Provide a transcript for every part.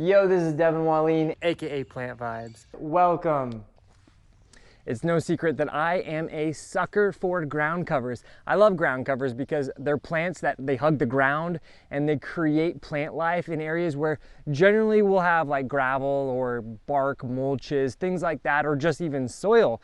Yo, this is Devin Wallin, aka Plant Vibes. welcome. It's no secret that I am a sucker for ground covers. I love ground covers because they're plants that they hug the ground and they create plant life in areas where generally we'll have like gravel or bark mulches, things like that, or just even soil.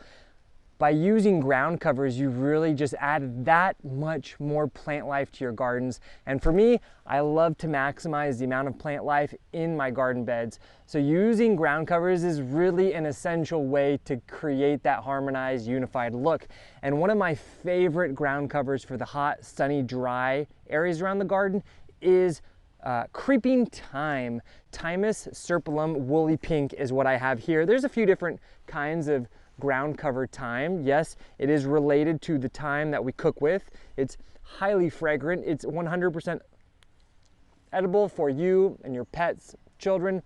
By using ground covers, you really just add that much more plant life to your gardens. And for me, I love to maximize the amount of plant life in my garden beds. So using ground covers is really an essential way to create that harmonized, unified look. And one of my favorite ground covers for the hot, sunny, dry areas around the garden is creeping thyme. Thymus serpyllum woolly pink is what I have here. There's a few different kinds of ground cover thyme. Yes, it is related to the thyme that we cook with. It's highly fragrant. It's 100% edible for you and your pets, children.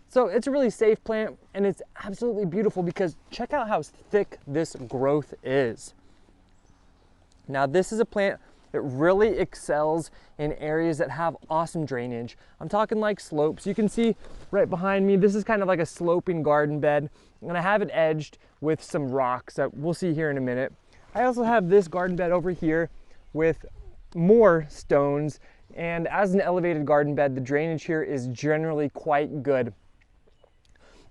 So it's a really safe plant and it's absolutely beautiful because check out how thick this growth is. Now this is a plant that really excels in areas that have awesome drainage. I'm talking like slopes. You can see right behind me, this is kind of like a sloping garden bed. And I have it edged with some rocks that we'll see here in a minute. I also have this garden bed over here with more stones. And as an elevated garden bed, the drainage here is generally quite good.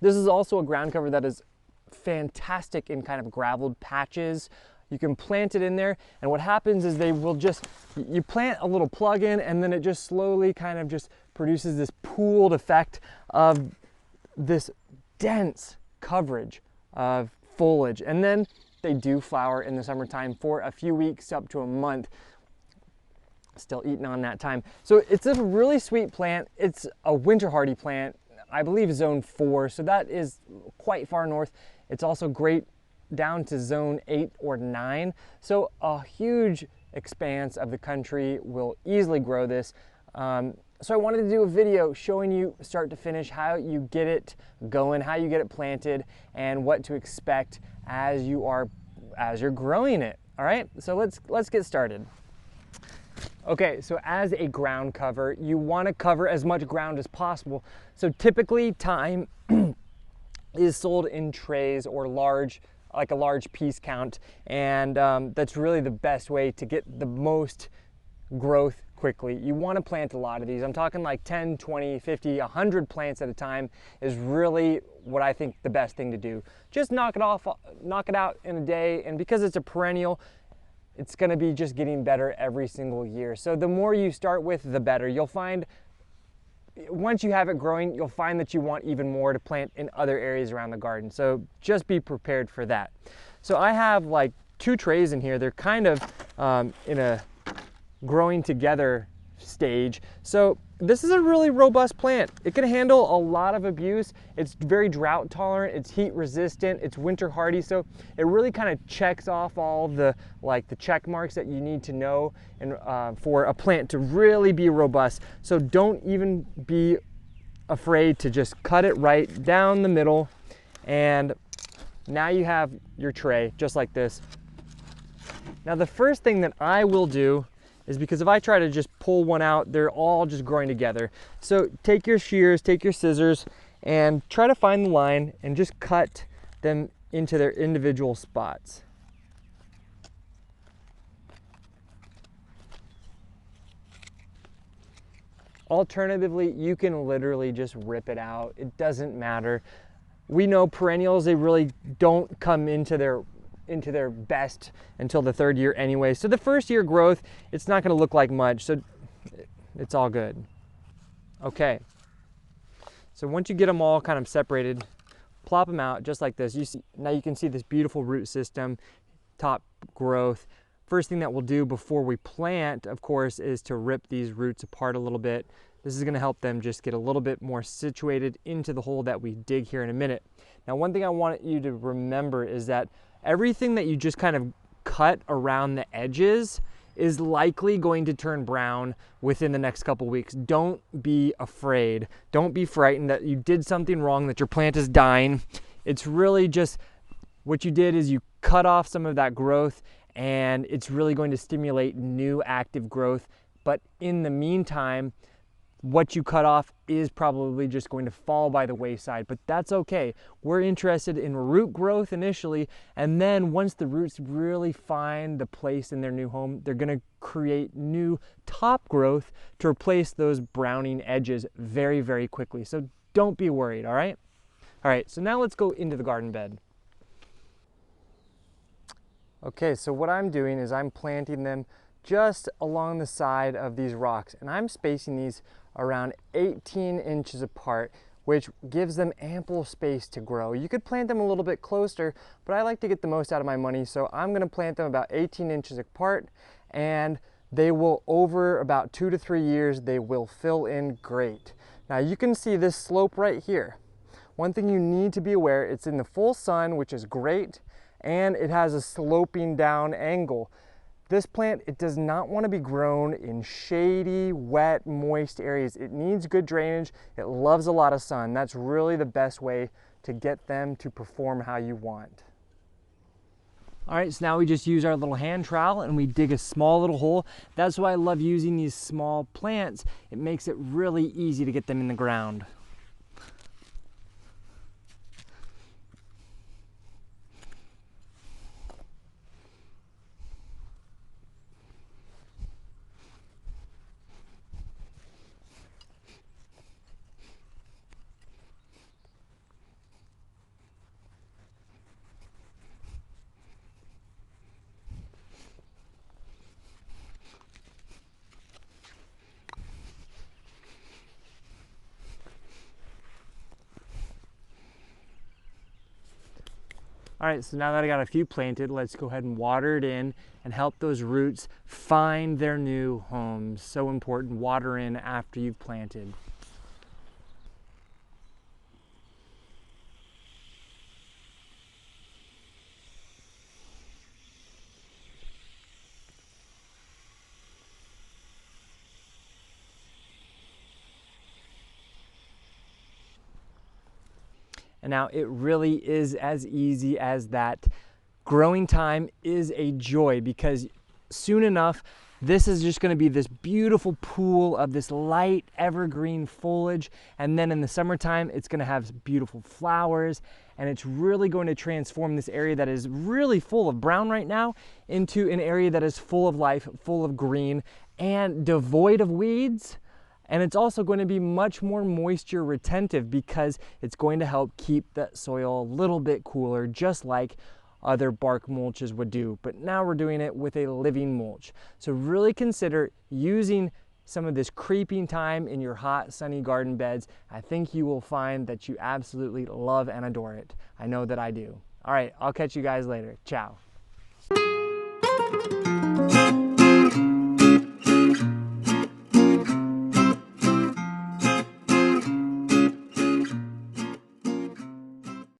This is also a ground cover that is fantastic in kind of graveled patches. You can plant it in there, and what happens is they will just, you plant a little plug in and then it just slowly kind of just produces this pooled effect of this dense coverage of foliage. And then they do flower in the summertime for a few weeks up to a month. Still eating on that time. So it's a really sweet plant. It's a winter hardy plant. I believe zone 4, so that is quite far north. It's also great down to zone 8 or 9. So a huge expanse of the country will easily grow this. So I wanted to do a video showing you start to finish how you get it going, how you get it planted, and what to expect as you're growing it. All right, so let's get started. Okay, so as a ground cover, you want to cover as much ground as possible. So typically thyme is sold in trays or large, like a large piece count, and that's really the best way to get the most growth quickly. You want to plant a lot of these. I'm talking like 10, 20, 50, 100 plants at a time is really what I think the best thing to do. Just knock it out in a day, and because it's a perennial, it's going to be just getting better every single year. So the more you start with, the better. You'll find once you have it growing, you'll find that you want even more to plant in other areas around the garden. So just be prepared for that. So I have like 2 trays in here. They're kind of in a growing together stage. So this is a really robust plant. It can handle a lot of abuse. It's very drought tolerant, it's heat resistant, it's winter hardy. So it really kind of checks off all the check marks that you need to know and for a plant to really be robust. So don't even be afraid to just cut it right down the middle. And now you have your tray just like this. Now the first thing that I will do is, because if I try to just pull one out, they're all just growing together. So take your shears, take your scissors, and try to find the line and just cut them into their individual spots. Alternatively, you can literally just rip it out. It doesn't matter. We know perennials, they really don't come into their best until the 3rd year anyway. So the 1st year growth, it's not going to look like much, so it's all good. Okay, so once you get them all kind of separated, plop them out just like this. Now you can see this beautiful root system, top growth. First thing that we'll do before we plant, of course, is to rip these roots apart a little bit. This is going to help them just get a little bit more situated into the hole that we dig here in a minute. Now, one thing I want you to remember is that everything that you just kind of cut around the edges is likely going to turn brown within the next couple weeks. Don't be afraid. Don't be frightened that you did something wrong, that your plant is dying. It's really just what you did is you cut off some of that growth, and it's really going to stimulate new active growth. But in the meantime, what you cut off is probably just going to fall by the wayside, but that's okay. We're interested in root growth initially, and then once the roots really find the place in their new home, they're gonna create new top growth to replace those browning edges very, very quickly. So don't be worried, all right? All right, so now let's go into the garden bed. Okay, so what I'm doing is I'm planting them just along the side of these rocks, and I'm spacing these around 18 inches apart, which gives them ample space to grow. You could plant them a little bit closer, but I like to get the most out of my money, so I'm gonna plant them about 18 inches apart, and they will, over about 2 to 3 years, they will fill in great. Now you can see this slope right here. One thing you need to be aware, it's in the full sun, which is great, and it has a sloping down angle. This plant, it does not want to be grown in shady, wet, moist areas. It needs good drainage. It loves a lot of sun. That's really the best way to get them to perform how you want. All right, so now we just use our little hand trowel and we dig a small little hole. That's why I love using these small plants. It makes it really easy to get them in the ground. All right, so now that I got a few planted, let's go ahead and water it in and help those roots find their new homes. So important, water in after you've planted. And now it really is as easy as that. Growing thyme is a joy because soon enough, this is just gonna be this beautiful pool of this light evergreen foliage. And then in the summertime, it's gonna have beautiful flowers, and it's really going to transform this area that is really full of brown right now into an area that is full of life, full of green, and devoid of weeds. And it's also going to be much more moisture retentive because it's going to help keep that soil a little bit cooler, just like other bark mulches would do. But now we're doing it with a living mulch. So really consider using some of this creeping thyme in your hot, sunny garden beds. I think you will find that you absolutely love and adore it. I know that I do. All right, I'll catch you guys later. Ciao.